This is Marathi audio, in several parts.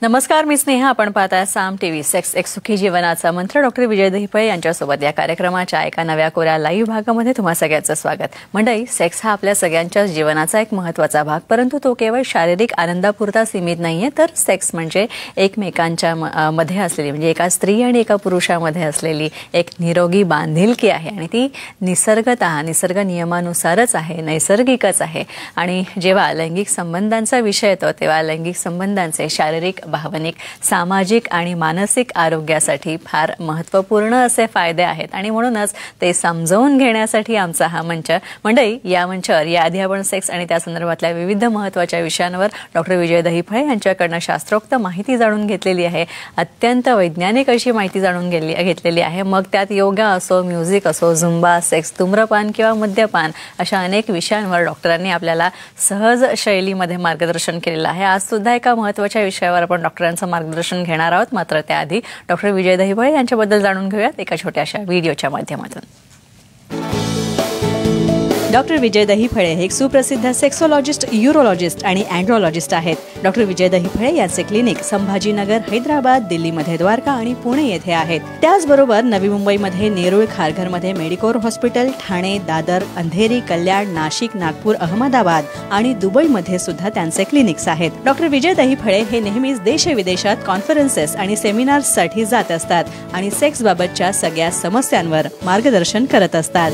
नमस्कार, मी स्नेहा. आपण पाहताय साम टीव्ही. सेक्स एक सुखी जीवनाचा मंत्र. डॉक्टर विजय दहिफळे यांच्यासोबत या कार्यक्रमाच्या एका नव्या कोऱ्या लाईव्ह भागामध्ये तुम्हा सगळ्यांचं स्वागत. मंडळी, सेक्स हा आपल्या सगळ्यांच्या जीवनाचा एक महत्त्वाचा भाग, परंतु तो केवळ शारीरिक आनंदापुरता सीमित नाहीये. तर सेक्स म्हणजे एकमेकांच्या मध्ये असलेली, म्हणजे एका स्त्री आणि एका पुरुषामध्ये असलेली एक निरोगी बांधिलकी आहे आणि ती निसर्ग नियमानुसारच आहे, नैसर्गिकच आहे. आणि जेव्हा लैंगिक संबंधांचा विषय येतो तेव्हा लैंगिक संबंधांचे शारीरिक, भावनिक, सामाजिक आणि मानसिक आरोग्यासाठी फार महत्त्वपूर्ण असे फायदे आहेत आणि म्हणूनच ते समजावून घेण्यासाठी आमचा हा मंच. मंडळी, या मंचावर याआधी आपण सेक्स आणि त्या संदर्भातल्या विविध महत्त्वाच्या विषयांवर डॉक्टर विजय दहिफळे यांच्याकडनं शास्त्रोक्त माहिती जाणून घेतलेली आहे. अत्यंत वैज्ञानिक अशी माहिती जाणून घेतलेली आहे. मग त्यात योगा असो, म्युझिक असो, झुंबा, सेक्स, धूम्रपान किंवा मद्यपान अशा अनेक विषयांवर डॉक्टरांनी आपल्याला सहज शैलीमध्ये मार्गदर्शन केलेलं आहे. आज सुद्धा एका महत्त्वाच्या विषयावर आपण डॉक्टरांचं मार्गदर्शन घेणार आहोत. मात्र त्याआधी डॉक्टर विजय दहिफळे यांच्याबद्दल जाणून घेऊयात एका छोट्याशा व्हिडिओच्या माध्यमातून. डॉक्टर विजय दहिफळे हे एक सुप्रसिद्ध सेक्सोलॉजिस्ट, यूरोलॉजिस्ट आणि अँड्रोलॉजिस्ट आहेत. डॉक्टर विजय दहिफळे यांचे क्लिनिक संभाजीनगर, हैदराबाद, दिल्लीमध्ये द्वारका आणि पुणे येथे आहेत. त्याचबरोबर नवी मुंबईमध्ये नेरूळ, खारघरमध्ये मेडिकोर हॉस्पिटल, ठाणे, दादर, अंधेरी, कल्याण, नाशिक, नागपूर, अहमदाबाद आणि दुबईमध्ये सुद्धा त्यांचे क्लिनिक्स आहेत. डॉक्टर विजय दहिफळे हे नेहमीच देशविदेशात कॉन्फरन्सेस आणि सेमिनार्ससाठी जात असतात आणि सेक्स बाबतच्या सगळ्या समस्यांवर मार्गदर्शन करत असतात.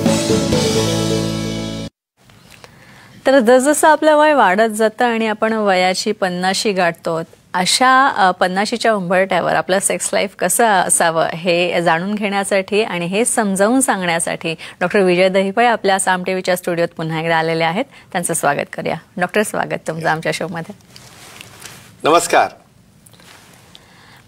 तर जसजसं आपलं वय वाढत जातं आणि आपण वयाची 50शी गाठतो, अशा 50शीच्या उंबरठ्यावर आपलं सेक्स लाईफ कसं असावं हे जाणून घेण्यासाठी आणि हे समजावून सांगण्यासाठी डॉक्टर विजय दहिफळे आपल्या साम टीव्हीच्या स्टुडिओत पुन्हा एकदा आलेले आहेत. त्यांचं स्वागत करूया. डॉक्टर, स्वागत तुमचं आमच्या शोमध्ये. नमस्कार.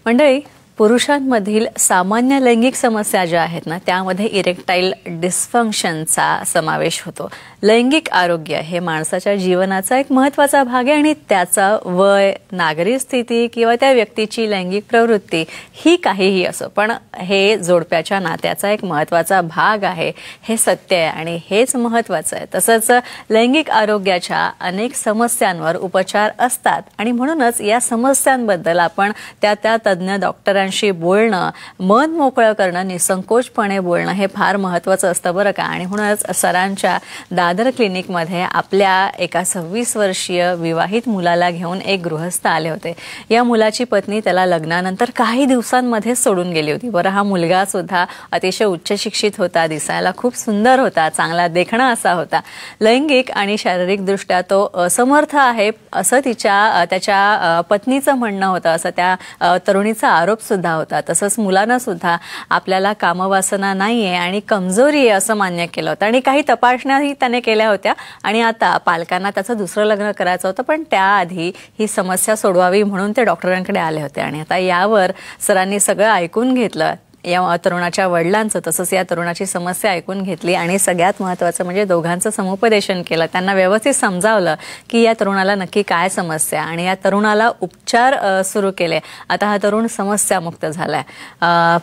मंडळी, पुरुषांमधील सामान्य लैंगिक समस्या ज्या आहेत ना, त्यामध्ये इरेक्टाईल डिस्फंक्शनचा समावेश होतो. लैंगिक आरोग्य हे माणसाच्या जीवनाचा एक महत्त्वाचा भाग आहे आणि त्याचा वय, नागरी स्थिती किंवा त्या व्यक्तीची लैंगिक प्रवृत्ती ही काहीही असो, पण हे जोडप्याच्या नात्याचा एक महत्त्वाचा भाग आहे, हे सत्य आहे आणि हेच महत्त्वाचं आहे. तसंच लैंगिक आरोग्याच्या अनेक समस्यांवर उपचार असतात आणि म्हणूनच या समस्यांबद्दल आपण त्या तज्ज्ञ डॉक्टरांशी बोलणं, मन मोकळं करणं, निसंकोचपणे बोलणं हे फार महत्त्वाचं असतं बरं का. आणि म्हणूनच सरांच्या दादर क्लिनिकमध्ये आपल्या एका 26 वर्षीय विवाहित मुलाला घेऊन एक गृहस्थ आले होते. या मुलाची पत्नी त्याला लग्नानंतर काही दिवसांमध्ये सोडून गेली होती. बरं, हा मुलगा सुद्धा अतिशय उच्च शिक्षित होता, दिसायला खूप सुंदर होता, चांगला देखणा असा होता. लैंगिक आणि शारीरिकदृष्ट्या तो असमर्थ आहे असं त्याच्या पत्नीचं म्हणणं होतं, असं त्या तरुणीचा आरोप सुद्धा होता. तसंच मुलानं सुद्धा आपल्याला कामवासना नाहीये आणि कमजोरी आहे असं मान्य केलं होतं आणि काही तपासण्याही त्याने केल्या होत्या आणि आता पालकांना त्याचं दुसरं लग्न करायचं होतं, पण त्याआधी ही समस्या सोडवावी म्हणून ते डॉक्टरांकडे आले होते. आणि आता यावर सरांनी सगळं ऐकून घेतलं, या तरुणाच्या वडिलांचं तसंच या तरुणाची समस्या ऐकून घेतली आणि सगळ्यात महत्त्वाचं म्हणजे दोघांचं समुपदेशन केलं. त्यांना व्यवस्थित समजावलं की या तरुणाला नक्की काय समस्या आणि या तरुणाला उपचार सुरू केले. आता हा तरुण समस्यामुक्त झालाय.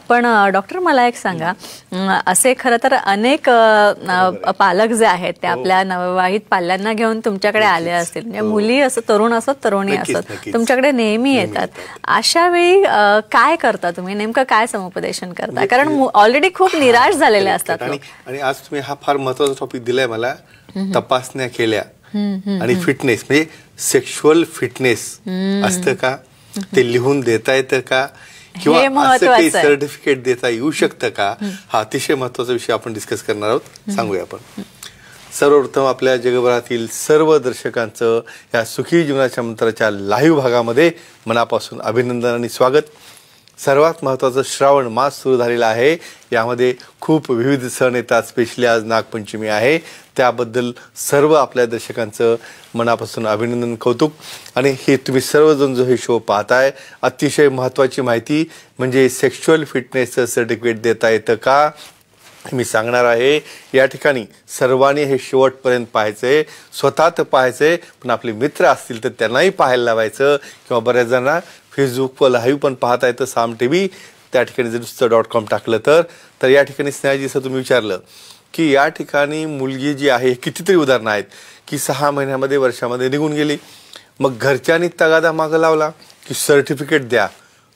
पण डॉक्टर, मला एक सांगा, असे खरं तर अनेक पालक जे आहेत ते आपल्या नवविवाहित पाल्यांना घेऊन तुमच्याकडे आले असतील, म्हणजे मुली असो, तरुण असो, तरुणी असोत, तुमच्याकडे नेहमी येतात. अशा वेळी काय करता तुम्ही, नेमकं काय समुपदेशन करता? कारण ऑलरेडी खूप निराश झालेले असतात. आणि आज तुम्ही हा फार महत्त्वाचा टॉपिक दिलाय मला. तपासण्या केल्या आणि फिटनेस, म्हणजे सेक्शुअल फिटनेस असतं का, ते लिहून देता येतं का, किंवा असं काही सर्टिफिकेट देता येऊ शकतं का, हा अतिशय महत्त्वाचा विषय आपण डिस्कस करणार आहोत. सांगूया आपण. सर्वप्रथम आपल्या जगभरातील सर्व दर्शकांचं या सुखी जीवनाच्या मंत्राच्या लाईव्ह भागामध्ये मनापासून अभिनंदन आणि स्वागत. सर्वात महत्त्वाचं श्रावण मास सुरू झालेला आहे. यामध्ये खूप विविध सण येतात. स्पेशली आज नागपंचमी आहे, त्याबद्दल सर्व आपल्या दर्शकांचं मनापासून अभिनंदन, कौतुक. आणि हे तुम्ही सर्वजण जो हे शो पाहताय, अतिशय महत्त्वाची माहिती म्हणजे सेक्शुअल फिटनेसचं सर्टिफिकेट देता येतं का, मी सांगणार आहे. या ठिकाणी सर्वांनी हे शेवटपर्यंत पाहायचंय, स्वतः तर पाहायचंय, पण आपले मित्र असतील तर त्यांनाही पाहायला लावायचं. किंवा बऱ्याच जणांना फेसबुकवर लाईव्ह पण पाहता येतं साम टीव्ही, त्या ठिकाणी जर नुसतं .com टाकलं तर या ठिकाणी स्नेहाजी, असं तुम्ही विचारलं की या ठिकाणी मुलगी जी आहे, कितीतरी उदाहरणं आहेत की 6 महिन्यामध्ये, वर्षामध्ये निघून गेली. मग घरच्यांनी तगादा मागं लावला की सर्टिफिकेट द्या,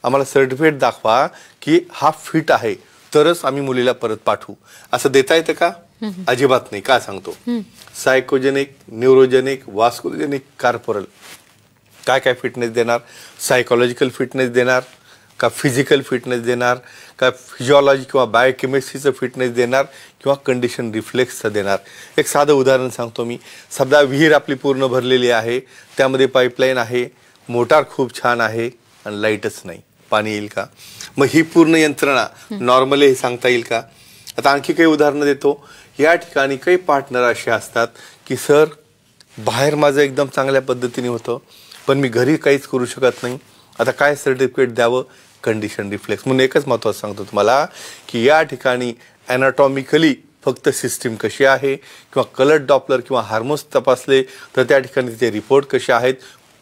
आम्हाला सर्टिफिकेट दाखवा की हा फिट आहे, तरच आम्ही मुलीला परत पाठवू, असं देता येतं का? अजिबात नाही. का सांगतो? सायकोजेनिक, न्यूरोजेनिक, वास्कुलोजेनिक, कॉर्पोरल काय काय फिटनेस देणार? सायकोलॉजिकल फिटनेस देणार का? फिजिकल फिटनेस देणार का? फिजिओलॉजी किंवा बायोकेमिस्ट्रीचं फिटनेस देणार किंवा कंडिशन रिफ्लेक्सचं देणार? एक साधं उदाहरण सांगतो मी. समजा विहीर आपली पूर्ण भरलेली आहे, त्यामध्ये पाईपलाईन आहे, मोटार खूप छान आहे आणि लाईटच नाही, पाणी येईल का? मग ही पूर्ण यंत्रणा नॉर्मली हे सांगता येईल का? आता आणखी काही उदाहरणं देतो. या ठिकाणी काही पार्टनर असे असतात की सर बाहेर माझं एकदम चांगल्या पद्धतीने होतं, पण मी घरी काहीच करू शकत नाही, आता काय सर्टिफिकेट द्यावं? Condition reflex. म्हणून एकच महत्त्वाचं सांगतो तुम्हाला की या ठिकाणी ॲनाटॉमिकली फक्त सिस्टीम कशी आहे किंवा कलर डॉपलर किंवा हार्मोन्स तपासले तर त्या ठिकाणी तिचे रिपोर्ट कसे आहेत,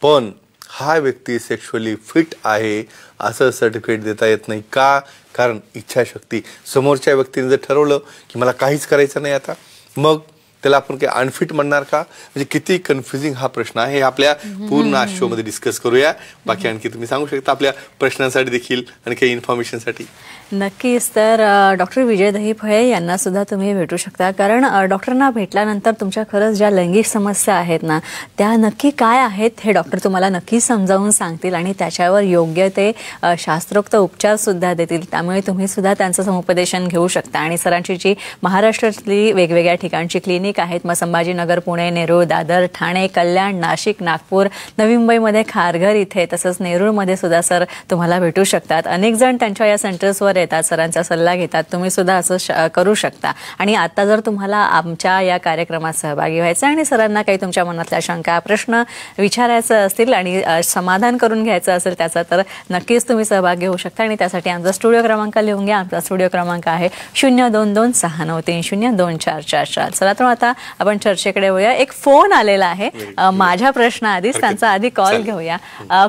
पण हा व्यक्ती सेक्शुअली फिट आहे असं सर्टिफिकेट देता येत नाही. का? कारण इच्छाशक्ती. समोरच्या व्यक्तीने जर ठरवलं की मला काहीच करायचं नाही आता, मग त्याला आपण काही अनफिट म्हणणार का? म्हणजे किती कन्फ्युजिंग हा प्रश्न आहे. हे आपल्या पूर्ण आज शो मध्ये डिस्कस करूया. बाकी आणखी तुम्ही सांगू शकता आपल्या प्रश्नांसाठी देखील आणि काही इन्फॉर्मेशनसाठी. नक्कीच. तर डॉक्टर विजय दहीफळे यांना सुद्धा तुम्ही भेटू शकता, कारण डॉक्टरांना भेटल्यानंतर तुमच्या खरंच ज्या लैंगिक समस्या आहेत ना त्या नक्की काय आहेत हे डॉक्टर तुम्हाला नक्की समजावून सांगतील आणि त्याच्यावर योग्य ते शास्त्रोक्त उपचार सुद्धा देतील. त्यामुळे तुम्ही सुद्धा त्यांचं समुपदेशन घेऊ शकता. आणि सरांची जी महाराष्ट्रातली वेगवेगळ्या ठिकाणची क्लिनिक आहेत, मग संभाजीनगर, पुणे, नेरूळ, दादर, ठाणे, कल्याण, नाशिक, नागपूर, नवी मुंबईमध्ये खारघर इथे, तसंच नेरूळमध्ये सुद्धा सर तुम्हाला भेटू शकतात. अनेक जण त्यांच्या या सेंटर्सवर येतात, सरांचा सल्ला घेतात. तुम्ही सुद्धा असं करू शकता. आणि आता जर तुम्हाला आमच्या या कार्यक्रमात सहभागी व्हायचं आणि सरांना काही तुमच्या मनातल्या शंका, प्रश्न विचारायचं असतील आणि समाधान करून घ्यायचं असेल त्याचा, तर नक्कीच तुम्ही सहभाग घेऊ शकता. आणि त्यासाठी आमचा स्टुडिओ क्रमांक लिहून घ्या. आमचा स्टुडिओ क्रमांक आहे 0226930244. चला तर आता आपण चर्चेकडे वळूया. एक फोन आलेला आहे माझ्या प्रश्नाआधीच, त्यांचा आधी कॉल घेऊया.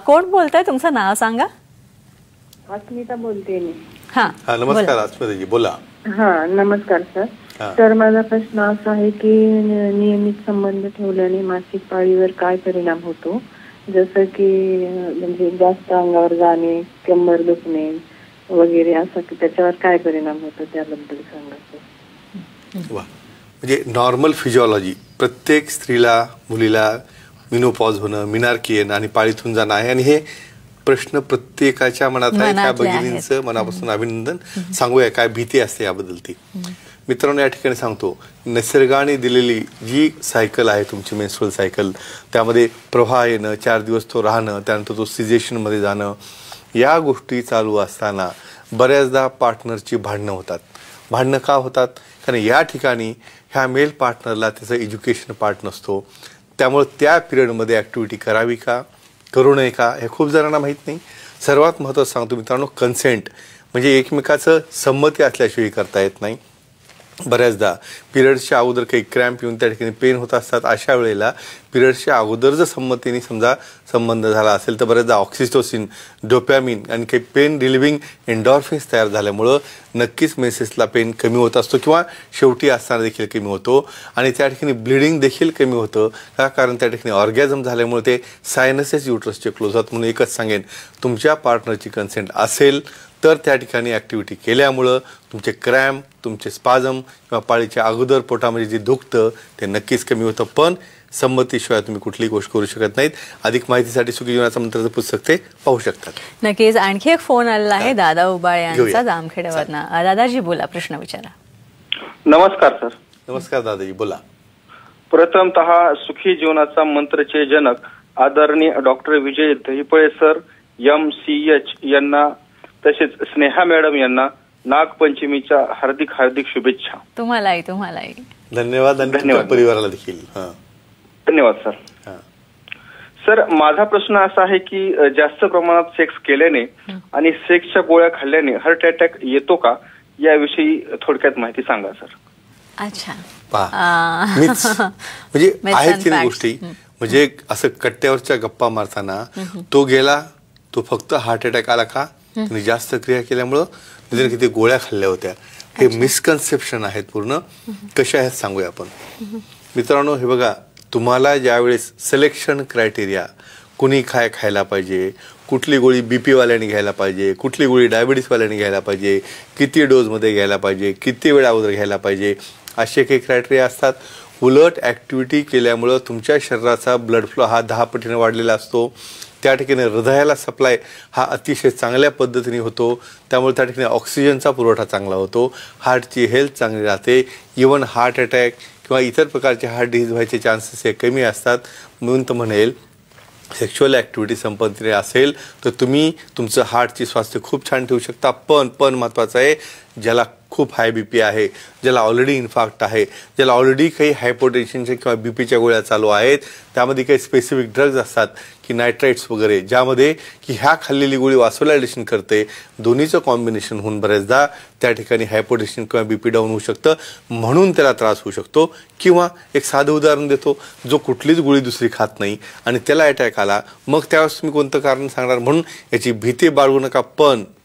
कोण बोलताय? तुमचं नाव सांगा. अस्मिता बोलते मी. हा, नमस्कार अस्मिताजी, बोला. हा, नमस्कार सर. तर माझा प्रश्न असा आहे की नियमित संबंध ठेवल्याने मासिक पाळीवर काय परिणाम होतो? जसं की म्हणजे जास्त अंगावर जाणे, कंबर दुखणे वगैरे, असं की त्याच्यावर काय परिणाम होतो त्याबद्दल सांगा सर. म्हणजे नॉर्मल फिजिओलॉजी, प्रत्येक स्त्रीला, मुलीला मिनोपॉज होणं, मिनार्की येणं आणि पाळीतून जाणं आहे. आणि हे प्रश्न प्रत्येकाच्या मनात आहे. त्या भगिनींचं मनापासून अभिनंदन. सांगूया काय भीती असते याबद्दल ती. मित्रांनो, या ठिकाणी सांगतो, निसर्गाने दिलेली जी सायकल आहे तुमची मेन्स्ट्रुअल सायकल, त्यामध्ये प्रवाह येणं, 4 दिवस तो राहणं, त्यानंतर तो सिजेशनमध्ये जाणं, या गोष्टी चालू असताना बऱ्याचदा पार्टनरची भांडणं होतात. भांडणं का होतात? कारण या ठिकाणी ह्या मेल पार्टनरला त्याचं एज्युकेशन पार्ट नसतो. त्यामुळे त्या पिरियडमध्ये ॲक्टिव्हिटी करावी का, करू नये का, हे खूप जणांना माहीत नाही. सर्वात महत्त्वाचं सांगतो मित्रांनो, कन्सेंट म्हणजे एकमेकाचं संमती असल्याशिवाय करता येत नाही. बऱ्याचदा पिरियड्सच्या अगोदर काही क्रॅम्प येऊन त्या ठिकाणी पेन होत असतात. अशा वेळेला पिरियड्सच्या अगोदर जर संमतीने समजा संबंध झाला असेल तर बऱ्याचदा ऑक्सिटोसिन, डोपॅमिन आणि काही पेन रिलिव्हिंग एन्डॉर्फिन्स तयार झाल्यामुळं नक्कीच मेसेसला पेन कमी होत असतो किंवा शेवटी असताना देखील कमी होतो. आणि त्या ठिकाणी ब्लिडिंग देखील कमी होतं. का? कारण त्या ठिकाणी ऑर्गॅझम झाल्यामुळे ते सायनसेस युट्रसचे क्लोज होतात. म्हणून एकच सांगेन, तुमच्या पार्टनरची कन्सेंट असेल तर त्या ठिकाणी ॲक्टिव्हिटी केल्यामुळं तुमचे क्रॅम्प, तुमचे स्पाझम किंवा पाळीच्या अगोदर पोटामध्ये जे दुखतं ते नक्कीच कमी होतं. पण संमतीशिवाय तुम्ही कुठलीही गोष्ट करू शकत नाहीत. अधिक माहितीसाठी सुखी जीवनाचा मंत्राचं पुस्तक ते पाहू शकतात. नक्कीच. आणखी एक फोन आलेला आहे दादा उबाळे यांचा, जामखेडवरनं. दादाजी बोला, प्रश्न विचारा. नमस्कार सर. नमस्कार दादाजी, बोला. प्रथमतः सुखी जीवनाचा मंत्रचे जनक आदरणीय डॉक्टर विजय दहीफळे सर, MCH यांना, तसेच स्नेहा मॅडम यांना नागपंचमीच्या हार्दिक हार्दिक शुभेच्छा. तुम्हालाही. धन्यवाद. धन्यवाद परिवाराला देखील. धन्यवाद सर. सर, माझा प्रश्न असा आहे की जास्त प्रमाणात सेक्स केल्याने आणि सेक्सच्या गोळ्या खाल्ल्याने हार्ट अटॅक येतो का, याविषयी थोडक्यात माहिती सांगा सर. अच्छा, म्हणजे आहेत की नाही गोष्टी. म्हणजे असं कट्ट्यावरच्या गप्पा मारताना तो गेला, तो फक्त हार्ट अटॅक आला का, त्यांनी जास्त क्रिया केल्यामुळं, त्याने किती गोळ्या खाल्ल्या होत्या. हे मिसकन्सेप्शन आहेत पूर्ण. कशा आहेत सांगूया आपण. मित्रांनो, हे बघा, तुम्हाला ज्यावेळेस सिलेक्शन क्रायटेरिया कुणी खायला पाहिजे, कुठली गोळी BP वाल्याने घ्यायला पाहिजे, कुठली गोळी डायबिटीस वाल्याने घ्यायला पाहिजे, किती डोजमध्ये घ्यायला पाहिजे, किती वेळा अगोदर घ्यायला पाहिजे, असे काही क्रायटेरिया असतात. उलट ॲक्टिव्हिटी केल्यामुळं तुमच्या शरीराचा ब्लड फ्लो हा 10 पटीने वाढलेला असतो. त्या ठिकाणी हृदयाला सप्लाय हा अतिशय चांगल्या पद्धतीने होतो. त्यामुळे त्या ठिकाणी ऑक्सिजनचा पुरवठा चांगला होतो, हार्टची हेल्थ चांगली राहते. इवन हार्ट अटॅक किंवा इतर प्रकारचे हार्ट डिसीज व्हायचे चान्सेस हे कमी असतात. म्हणून तर म्हणेल सेक्शुअल ॲक्टिव्हिटी संपन्न असेल तर तुम्ही तुमचं हार्टची स्वास्थ्य खूप छान ठेवू शकता. पण महत्त्वाचं आहे, ज्याला खूप हाय BP आहे, ज्याला ऑलरेडी इन्फार्क्ट आहे, ज्याला ऑलरेडी काही हायपोटेन्शनच्या किंवा BPच्या गोळ्या चालू आहेत, त्यामध्ये काही स्पेसिफिक ड्रग्ज असतात की नायट्राइट्स वगैरे, ज्यामध्ये की ह्या खाल्लेली गोळी वासोलायलेशन करते. दोन्हीचं कॉम्बिनेशन होऊन बऱ्याचदा त्या ठिकाणी हायपोटेन्शन किंवा BP डाऊन होऊ शकतं, म्हणून त्याला त्रास होऊ शकतो. किंवा एक साधं उदाहरण देतो, जो कुठलीच गोळी दुसरी खात नाही आणि त्याला अटॅक आला, मग त्यावेळेस तुम्ही कोणतं कारण सांगणार? म्हणून याची भीती बाळगू नका.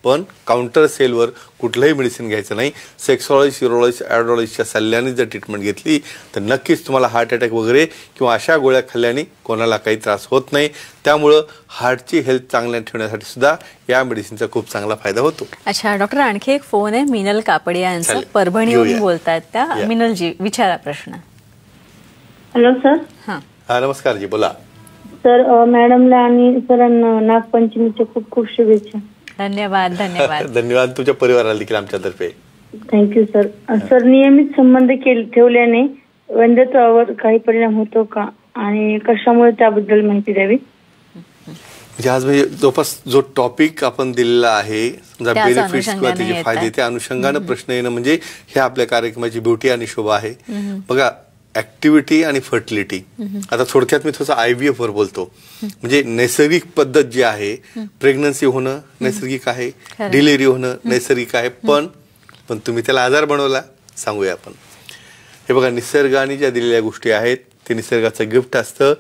पण काउंटर सेलवर कुठलंही मेडिसिन घ्यायचं नाही. सेक्सॉलॉजिस्ट, युरोलॉजिस्ट, ॲड्रॉलॉजिस्टच्या सल्ल्याने जर ट्रीटमेंट घेतली तर नक्कीच तुम्हाला हार्ट अटॅक वगैरे किंवा अशा गोळ्या खाल्ल्याने कोणाला काही त्रास होत नाही. त्यामुळं हार्टची हेल्थ चांगल्या ठेवण्यासाठी सुद्धा या मेडिसिनचा खूप चांगला फायदा होतो. अच्छा डॉक्टर, आणखी एक फोन आहे मिनल कापडिया यांचा, परभणीवरून बोलतायत त्या. मिनलजी विचारा प्रश्न. Hello sir. हा नमस्कार जी, बोला. सर मॅडमला आणि सरांना नागपंचमीच्या खूप खूप शुभेच्छा. धन्यवाद. धन्यवाद तुमच्या परिवाराला देखील आमच्यातर्फे. Thank you sir. सर नियमित संबंध ठेवल्याने वंध्यत्वावर काही परिणाम होतो का आणि कशामुळे त्याबद्दल माहिती द्यावी. म्हणजे आज म्हणजे जवळपास जो टॉपिक आपण दिलेला आहे, समजा बेनिफिट्स किंवा त्याचे फायदे, त्या अनुषंगानं प्रश्न येणं म्हणजे हे आपल्या कार्यक्रमाची ब्युटी आणि शोभा आहे. बघा, ऍक्टिव्हिटी आणि फर्टिलिटी. आता थोडक्यात मी थोडंसं IVF वर बोलतो. म्हणजे नैसर्गिक पद्धत जी आहे, प्रेग्नन्सी होणं नैसर्गिक आहे, डिलिव्हरी होणं नैसर्गिक आहे. पण तुम्ही त्याला आजार बनवला. सांगूया आपण. हे बघा, निसर्गाने ज्या दिलेल्या गोष्टी आहेत ते निसर्गाचं गिफ्ट असतं.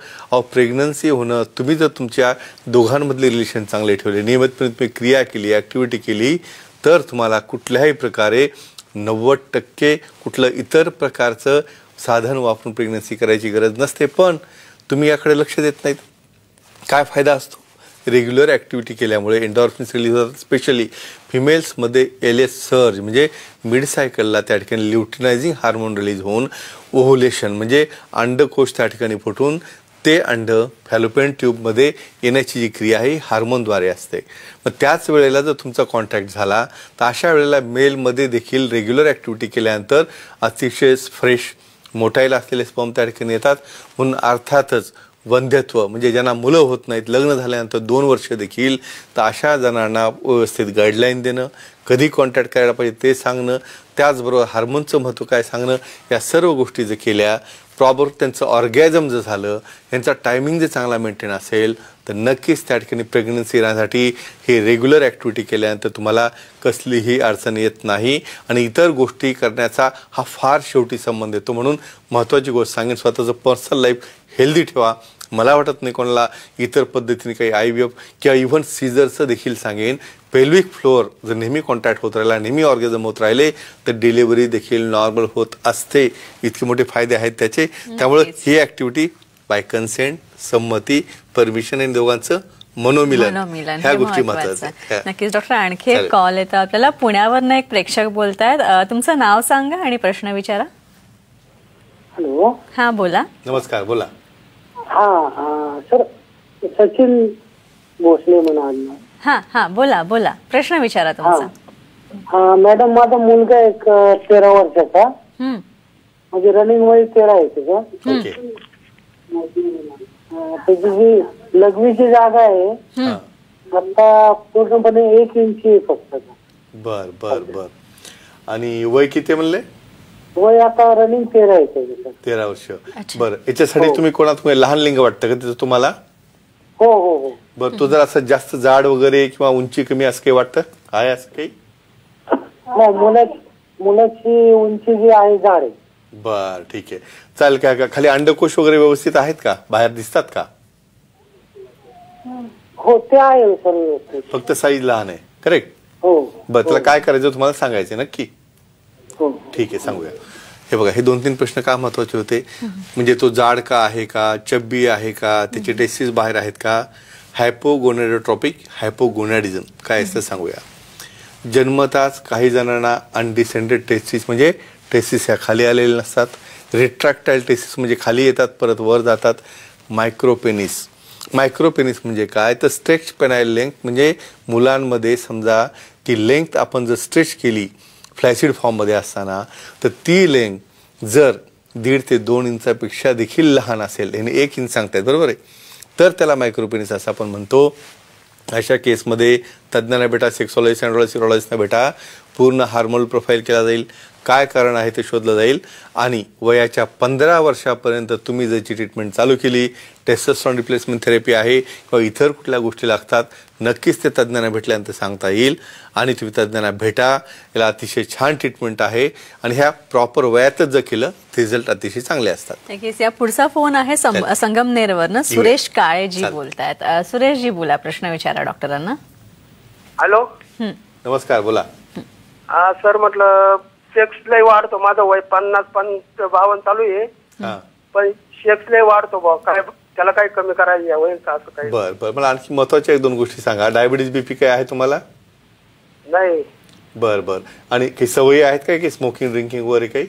प्रेग्नन्सी होणं, तुम्ही जर तुमच्या दोघांमधले रिलेशन चांगले ठेवले, नियमितपणे तुम्ही क्रिया केली, ऍक्टिव्हिटी केली, तर तुम्हाला कुठल्याही प्रकारे 90% कुठलं इतर प्रकारचं साधन वापरून प्रेग्नन्सी करायची गरज नसते. पण तुम्ही याकडे लक्ष देत नाहीत. काय फायदा असतो? रेग्युलर ॲक्टिव्हिटी केल्यामुळे एन्डॉर्फिन्स रिलीज होतात. स्पेशली फिमेल्समध्ये LH सर्ज म्हणजे मिड सायकलला त्या ठिकाणी ल्युटिनायझिंग हार्मोन रिलीज होऊन ओव्हुलेशन म्हणजे अंडकोश त्या ठिकाणी फुटून ते अंड फॅलोपियन ट्यूबमध्ये येण्याची जी क्रिया आहे हार्मोनद्वारे असते. मग त्याच वेळेला जर तुमचा कॉन्टॅक्ट झाला तर अशा वेळेला मेलमध्ये देखील रेग्युलर ॲक्टिव्हिटी केल्यानंतर अतिशय फ्रेश मोठायला असलेले स्पर्म त्या ठिकाणी येतात. म्हणून अर्थातच वंध्यत्व म्हणजे ज्यांना मुलं होत नाहीत, लग्न झाल्यानंतर 2 वर्ष देखील, तर अशा जणांना व्यवस्थित गाईडलाईन देणं, कधी कॉन्टॅक्ट करायला पाहिजे ते सांगणं, त्याचबरोबर हार्मोनचं महत्त्व काय सांगणं, या सर्व गोष्टी जर केल्या, प्रॉपर त्यांचं ऑर्गॅझम जर झालं, यांचा टायमिंग जर चांगला मेंटेन असेल, तर नक्कीच त्या ठिकाणी प्रेग्नन्सी राहण्यासाठी हे रेग्युलर ॲक्टिव्हिटी केल्यानंतर तुम्हाला कसलीही अडचण येत नाही. आणि इतर गोष्टी करण्याचा हा फार शेवटी संबंध येतो. म्हणून महत्त्वाची गोष्ट सांगेन, स्वतःचं पर्सनल लाईफ हेल्दी ठेवा. मला वाटत नाही कोणाला इतर पद्धतीने काही IVF किंवा इव्हन सीझरचं देखील सांगेन. पेल्विक फ्लोअर जर नेहमी कॉन्टॅक्ट होत राहिला, नेहमी ऑर्गॅझम होत राहिले, तर डिलिव्हरी देखील नॉर्मल होत असते. इतके मोठे फायदे आहेत त्याचे. त्यामुळे ही ॲक्टिव्हिटी बाय कन्सेंट, संमती, परमिशन आणि दोघांचं मनोमिलन, ह्या गोष्टी महत्त्वाच्या. नक्कीच डॉक्टर. आणखी एक कॉल येतो आपल्याला. पुण्यावरनं एक प्रेक्षक बोलतायत. तुमचं नाव सांगा आणि प्रश्न विचारा. हॅलो. हा बोला. नमस्कार, बोला. हा सर, सचिन भोसले म्हणा. हा बोला प्रश्न विचारा तुमचा. हा मॅडम, माझा मुलगा एक 13 वर्षाचा, म्हणजे रनिंग वय 13 आहे त्याचा. त्याची जी लघवीची जागा आहे आता पूर्णपणे 1 इंची आहे फक्त. बर. आणि वय किती म्हणले? वय आता रनिंग 13 आहे त्याचं. 13 वर्ष. बरं, याच्यासाठी तुम्ही कोणाला लहान लिंग वाटतं का त्याचं तुम्हाला? हो. बरं, तो जर असं जास्त जाड वगैरे किंवा उंची कमी असं काही वाटतं? आहे असं काही? मुलाची उंची जी आहे जाड आहे. बर, ठीक आहे, चालेल. काय खाली अंडकोश वगैरे व्यवस्थित आहेत का? बाहेर दिसतात का? हो, ते आहे सर. फक्त साईज लहान आहे. करेक्ट. हो. बरं, त्याला काय करायचं तुम्हाला सांगायचं नक्की? हो. ठीक आहे, सांगूया. हे बघा, हे 2-3 प्रश्न का महत्वाचे होते, म्हणजे तो जाड का आहे का, चब्बी आहे का, त्याचे टेस्टिस बाहेर आहेत का, हायपोगोनेडोट्रॉपिक हायपोगोनॅडिझम काय असतं सांगूया. जन्मताच काही जणांना अनडिसेंडेड टेस्टिस म्हणजे टेस्टिस ह्या खाली आलेले नसतात. रिट्रॅक्टाईल टेस्टिस म्हणजे खाली येतात परत वर जातात. मायक्रोपेनिस म्हणजे काय तर स्ट्रेच पेनाइल लेंथ, म्हणजे मुलांमध्ये समजा ती लेंथ आपण जर स्ट्रेच केली फ्लॅसिड फॉर्ममध्ये असताना तर ती लेंथ जर 1.5 ते 2 इंचापेक्षा देखील लहान असेल, याने 1 इंच सांगतायत बरोबर आहे, तर त्याला मायक्रोपेनिस असं आपण म्हणतो. अशा केसमध्ये तज्ज्ञांना बेटा सेक्सॉलॉजिस्ट अँड्रोलॉजिस्टना बेटा पूर्ण हार्मोनल प्रोफाईल केला जाईल, काय कारण आहे ते शोधलं जाईल आणि वयाच्या 15 वर्षापर्यंत तुम्ही जर ट्रीटमेंट चालू केली, टेस्टोस्टेरॉन रिप्लेसमेंट थेरपी आहे किंवा इतर कुठल्या गोष्टी लागतात, नक्कीच ते तज्ज्ञांना भेटल्यानंतर सांगता येईल. आणि तुम्ही तज्ज्ञांना भेटा, याला अतिशय छान ट्रीटमेंट आहे आणि ह्या प्रॉपर वयातच जर केलं रिझल्ट अतिशय चांगले असतात. नक्कीच. या पुढचा फोन आहे संगमनेरवरनं सुरेश काळेजी बोलतायत. सुरेशजी बोला, प्रश्न विचारा डॉक्टरांना. हॅलो, नमस्कार, बोला. सर म्हटलं सेक्स लय वाढतो, माझं वय 50-52 चालू आहे, पण सेक्स लय वाढतो बा, काय त्याला काही कमी करायचं होईल का असं काही? बरं, मला आणखी महत्वाच्या 1-2 गोष्टी सांगा. डायबिटीज बीपी काय आहे तुम्हाला? नाही. बरं, आणि काही सवयी आहेत काय की स्मोकिंग ड्रिंकिंग वगैरे काही?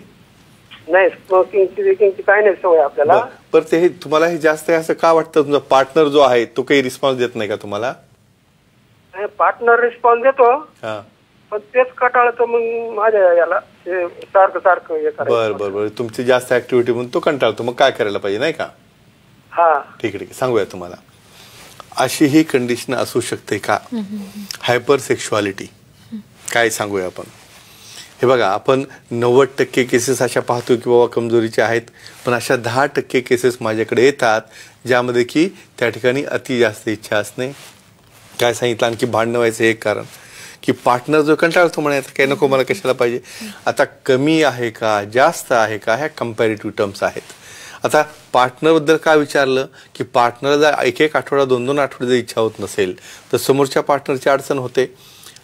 नाही, स्मोकिंगची ड्रिंकिंगची काही नाही सवय आपल्याला. पण ते तुम्हाला हे जास्त असं का वाटतं, तुमचा पार्टनर जो आहे तो काही रिस्पॉन्स देत नाही का तुम्हाला? पार्टनर रिस्पॉन्स देतो, पण तेच कटाळतो मग माझ्या याला सारखं हे करायचं. बरं, तुमची जास्त ऍक्टिव्हिटी म्हणून तो कंटाळतो, मग काय करायला पाहिजे नाही का? हा, ठीक आहे, सांगूया तुम्हाला. अशी ही कंडिशन असू शकते का, हायपर सेक्शुअलिटी, काय सांगूया आपण. हे बघा, आपण 90% केसेस अशा पाहतो की बाबा कमजोरीच्या आहेत, पण अशा 10% केसेस माझ्याकडे येतात ज्यामध्ये की त्या ठिकाणी अति जास्त इच्छा असणे. काय सांगितलं, आणखी भांडणं व्हायचं एक कारण की पार्टनर जो कंटाळतो म्हणायचं काय नको मला कशाला पाहिजे. आता कमी आहे का जास्त आहे का, ह्या कम्पॅरेटिव्ह टर्म्स आहेत. आता पार्टनरबद्दल काय विचारलं की पार्टनरला 1-1 आठवडा 2-2 आठवडे जर इच्छा होत नसेल तर समोरच्या पार्टनरची अडचण होते.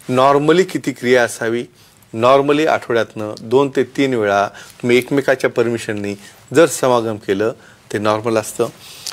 नॉर्मली किती क्रिया असावी, नॉर्मली आठवड्यातनं 2 ते 3 वेळा तुम्ही एकमेकाच्या परमिशननी जर समागम केलं ते नॉर्मल असतं.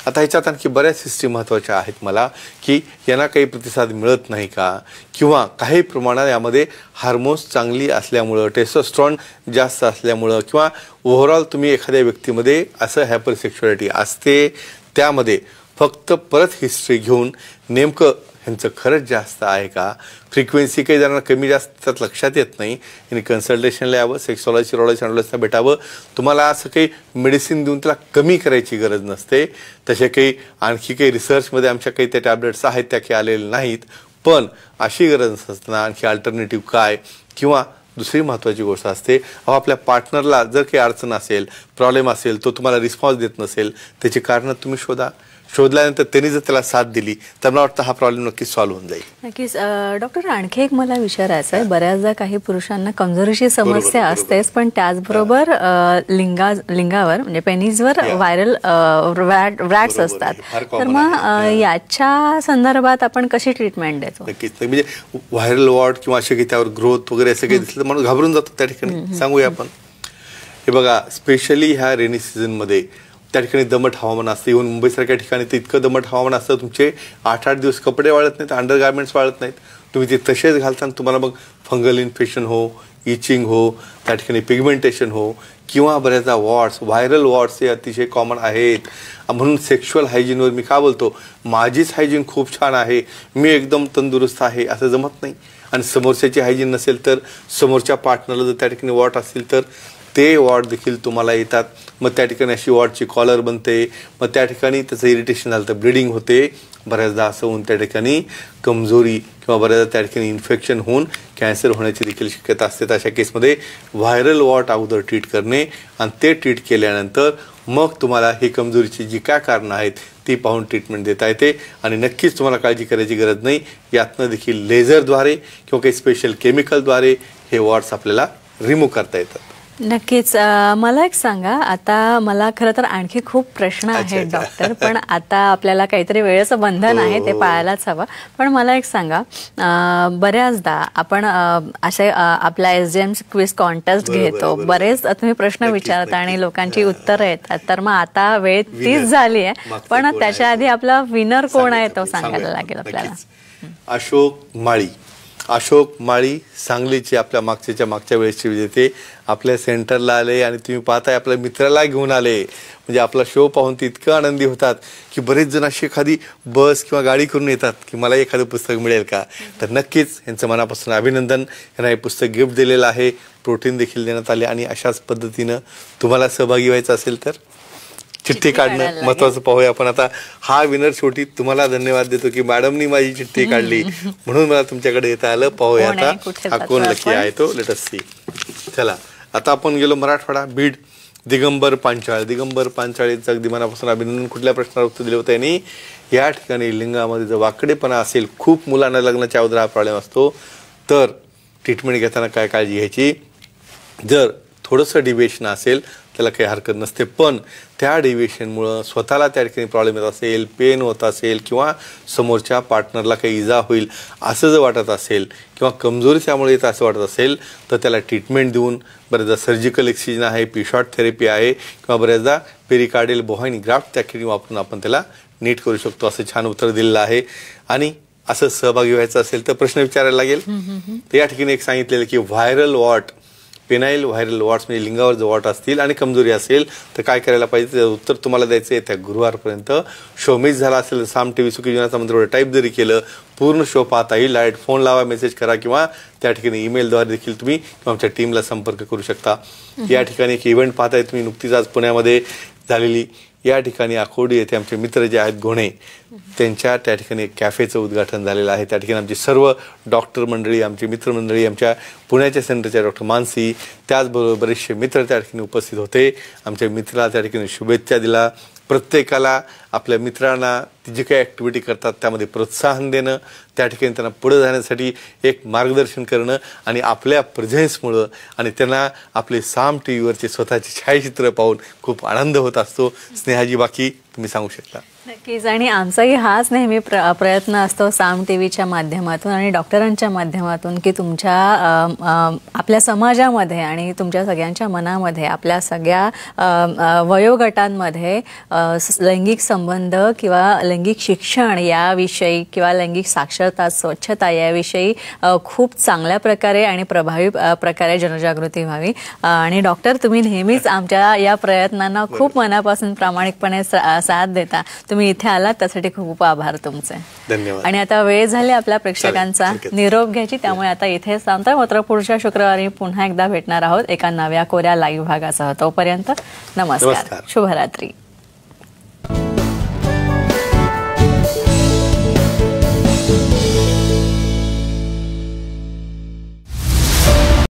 आता ह्याच्यात आणखी बऱ्याच सिस्टीम महत्त्वाच्या आहेत मला, की यांना काही प्रतिसाद मिळत नाही का, किंवा काही प्रमाणात यामध्ये हार्मोन्स चांगली असल्यामुळं, टेस्टोस्टेरॉन जास्त असल्यामुळं, किंवा ओव्हरऑल तुम्ही एखाद्या व्यक्तीमध्ये असं हायपरसेक्शुअलिटी असते, त्यामध्ये फक्त परत हिस्ट्री घेऊन नेमकं ह्यांचं खरंच जास्त आहे का, फ्रिक्वेन्सी काही जणांना कमी जास्त त्यात लक्षात येत नाही, आणि कन्सल्टेशनला यावं, सेक्सॉलॉजी सिरोलॉजी अँड्रोलॉजिस्टला भेटावं. तुम्हाला असं काही मेडिसिन देऊन त्याला कमी करायची गरज नसते. तसे काही आणखी काही रिसर्चमध्ये आमच्या काही त्या टॅबलेट्स आहेत त्या काही आलेल्या नाहीत, पण अशी गरज नसताना आणखी अल्टरनेटिव्ह काय, किंवा दुसरी महत्त्वाची गोष्ट असते, आपल्या पार्टनरला जर काही अडचण असेल, प्रॉब्लेम असेल, तो तुम्हाला रिस्पॉन्स देत नसेल, त्याची कारणं तुम्ही शोधल्यानंतर त्यांनी जर त्याला साथ दिली तर मला वाटतं हा प्रॉब्लेम नक्कीच सॉल्व्ह होऊन जाईल. नक्कीच. डॉक्टर, आणखी एक मला विचारायचं आहे, बऱ्याचदा काही पुरुषांना कमजोरीची समस्या असतेच, पण त्याचबरोबर लिंगावर म्हणजे पेनिसवर व्हायरल व्रॅट्स असतात, तर मग याच्या संदर्भात आपण कशी ट्रीटमेंट देतो? नक्कीच, म्हणजे व्हायरल वॉर्ड किंवा असे काही त्यावर ग्रोथ वगैरे असं काही दिसलं तर माणूस घाबरून जातो त्या ठिकाणी. सांगूया आपण. हे बघा, स्पेशली ह्या रेनी सीझनमध्ये त्या ठिकाणी दमट हवामान असतं. इव्हन मुंबईसारख्या ठिकाणी तर इतकं दमट हवामान असतं, तुमचे 8-8 दिवस कपडे वाळत नाहीत, अंडरगार्मेंट्स वाळत नाहीत, तुम्ही ते तसेच घालताना तुम्हाला मग फंगल इन्फेक्शन हो, इचिंग हो, त्या ठिकाणी पिगमेंटेशन हो, किंवा बऱ्याचदा वॉर्ड्स, व्हायरल वॉर्ड्स हे अतिशय कॉमन आहेत. म्हणून सेक्शुअल हायजीनवर मी का बोलतो, माझीच हायजीन खूप छान आहे, मी एकदम तंदुरुस्त आहे असं जमत नाही. आणि समोरच्याची हायजीन नसेल तर, समोरच्या पार्टनरला जर त्या ठिकाणी वॉर्ड असतील तर ते वॉर्ड देखील तुम्हाला येतात. मग त्या ठिकाणी अशी वॉर्डची कॉलर बनते, मग त्या ठिकाणी त्याचं इरिटेशन झालं तर ब्लिडिंग होते, बऱ्याचदा असं होऊन त्या ठिकाणी कमजोरी किंवा बऱ्याचदा त्या ठिकाणी इन्फेक्शन होऊन कॅन्सर होण्याची देखील शक्यता असते. अशा केसमध्ये व्हायरल वॉर्ड अगोदर ट्रीट करणे, आणि ते ट्रीट केल्यानंतर मग तुम्हाला ही कमजोरीची जी काय कारणं आहेत ती पाहून ट्रीटमेंट देता येते. आणि नक्कीच तुम्हाला काळजी करायची गरज नाही, यातनं देखील लेझरद्वारे किंवा काही स्पेशल केमिकलद्वारे हे वॉर्ड्स आपल्याला रिमूव्ह करता येतात. नक्कीच. मला एक सांगा, आता मला खरं तर आणखी खूप प्रश्न आहेत डॉक्टर, पण आता आपल्याला काहीतरी वेळेचं बंधन आहे, ते पाळायलाच हवं. पण मला एक सांगा, बऱ्याचदा आपण असे आपला SJM क्विज कॉन्टेस्ट घेतो, बरेच तुम्ही प्रश्न विचारता आणि लोकांची उत्तरं येतात, तर मग आता वेळ तीच झाली आहे, पण त्याच्या आधी आपला विनर कोण आहे तो सांगायला लागेल आपल्याला. अशोक माळी सांगलीचे आपल्या मागच्या वेळेसचे विजेते आपल्या सेंटरला आले आणि तुम्ही पाहताय आपल्या मित्राला घेऊन आले. म्हणजे आपला शो पाहून ते इतकं आनंदी होतात की बरेच जण अशी एखादी बस किंवा गाडी करून येतात की मला एखादं पुस्तक मिळेल का. तर नक्कीच यांचं मनापासून अभिनंदन. यांना हे पुस्तक गिफ्ट दिलेलं आहे, प्रोटीन देखील देण्यात आले. आणि अशाच पद्धतीनं तुम्हाला सहभागी व्हायचं असेल तर चिठ्ठी काढणं महत्वाचं पाहूया आपण आता. हा विनर शेवटी तुम्हाला धन्यवाद देतो की मॅडमनी माझी चिठ्ठी काढली म्हणून मला तुमच्याकडे येता आलं. पाहूया आता हा कोण लकी आहे तो. Let us see. चला आता आपण गेलो मराठवाडा, बीड. दिगंबर पांचाळीचं अगदी मनापासून अभिनंदन. कुठल्या प्रश्नाला उत्तर दिलं होतं यांनी. या ठिकाणी लिंगामध्ये जर वाकडेपणा असेल, खूप मुलांना लग्नाच्या अगोदर हा प्रॉब्लेम असतो, तर ट्रीटमेंट घेताना काय काळजी घ्यायची. जर थोडंसं डिव्हिएशन असेल त्याला काही हरकत नसते, पण त्या डिव्हिएशनमुळं स्वतःला त्या ठिकाणी प्रॉब्लेम येत असेल, पेन होत असेल किंवा समोरच्या पार्टनरला काही इजा होईल असं जर वाटत असेल किंवा कमजोरी त्यामुळे येतं असं वाटत असेल तर त्याला ट्रीटमेंट देऊन बऱ्याचदा सर्जिकल एक्सिजन आहे, पिशॉट थेरपी आहे किंवा बऱ्याचदा पेरिकार्डियल बोहाईन ग्राफ्ट त्या वापरून आपण त्याला नीट करू शकतो. असं छान उत्तर दिलेलं आहे. आणि असं सहभागी व्हायचं असेल तर प्रश्न विचारायला लागेल. तर या ठिकाणी एक सांगितलेलं की viral wart, penile viral warts म्हणजे लिंगावर जर वॉट असतील आणि कमजोरी असेल तर काय करायला पाहिजे, त्याचं उत्तर तुम्हाला द्यायचं आहे त्या गुरुवारपर्यंत. शो मिस झाला असेल साम TV सुखी जीवनाचा मंत्र टाईप जरी केलं, पूर्ण शो पाहता येईल. डायरेक्ट फोन लावा, मेसेज करा किंवा त्या ठिकाणी ईमेलद्वारे देखील तुम्ही आमच्या टीमला संपर्क करू शकता. या ठिकाणी एक इव्हेंट पाहताय तुम्ही, नुकतीच आज पुण्यामध्ये झालेली. या ठिकाणी आखोडी येथे आमचे मित्र जे आहेत घोणे, त्यांच्या त्या ठिकाणी एक कॅफेचं उद्घाटन झालेलं आहे. त्या ठिकाणी आमची सर्व डॉक्टर मंडळी, आमची मित्रमंडळी, आमच्या पुण्याच्या सेंटरच्या डॉक्टर मानसी, त्याचबरोबर बरेचसे मित्र त्या ठिकाणी उपस्थित होते. आमच्या मित्राला त्या ठिकाणी शुभेच्छा दिला. प्रत्येकाला आपल्या मित्रांना जी काही ॲक्टिव्हिटी करतात त्यामध्ये प्रोत्साहन देणं, त्या ठिकाणी त्यांना पुढे जाण्यासाठी एक मार्गदर्शन करणं आणि आपल्या प्रेझेन्समुळं आणि त्यांना आपले साम TVवरचे स्वतःचे छायाचित्र पाहून खूप आनंद होत असतो. स्नेहाजी, बाकी तुम्ही सांगू शकता. नक्कीच. आणि आमचाही हाच नेहमी प्रयत्न असतो साम TVच्या माध्यमातून आणि डॉक्टरांच्या माध्यमातून की तुमच्या आपल्या समाजामध्ये आणि तुमच्या सगळ्यांच्या मनामध्ये, आपल्या सगळ्या वयोगटांमध्ये लैंगिक संबंध किंवा लैंगिक शिक्षण याविषयी किंवा लैंगिक साक्षरता, स्वच्छता याविषयी खूप चांगल्या प्रकारे आणि प्रभावी प्रकारे जनजागृती व्हावी. आणि डॉक्टर, तुम्ही नेहमीच आमच्या या प्रयत्नांना खूप मनापासून प्रामाणिकपणे साथ देता. तुम्ही इथे आलात त्यासाठी खूप खूप आभार तुमचे. धन्यवाद. आणि आता वेळ झाली आपल्या प्रेक्षकांचा निरोप घ्यायची, त्यामुळे आता इथे थांबतोय. मात्र पुढच्या शुक्रवारी पुन्हा एकदा भेटणार आहोत एका नव्या कोऱ्या लाईव्ह भागासह. तोपर्यंत नमस्कार, शुभरात्री.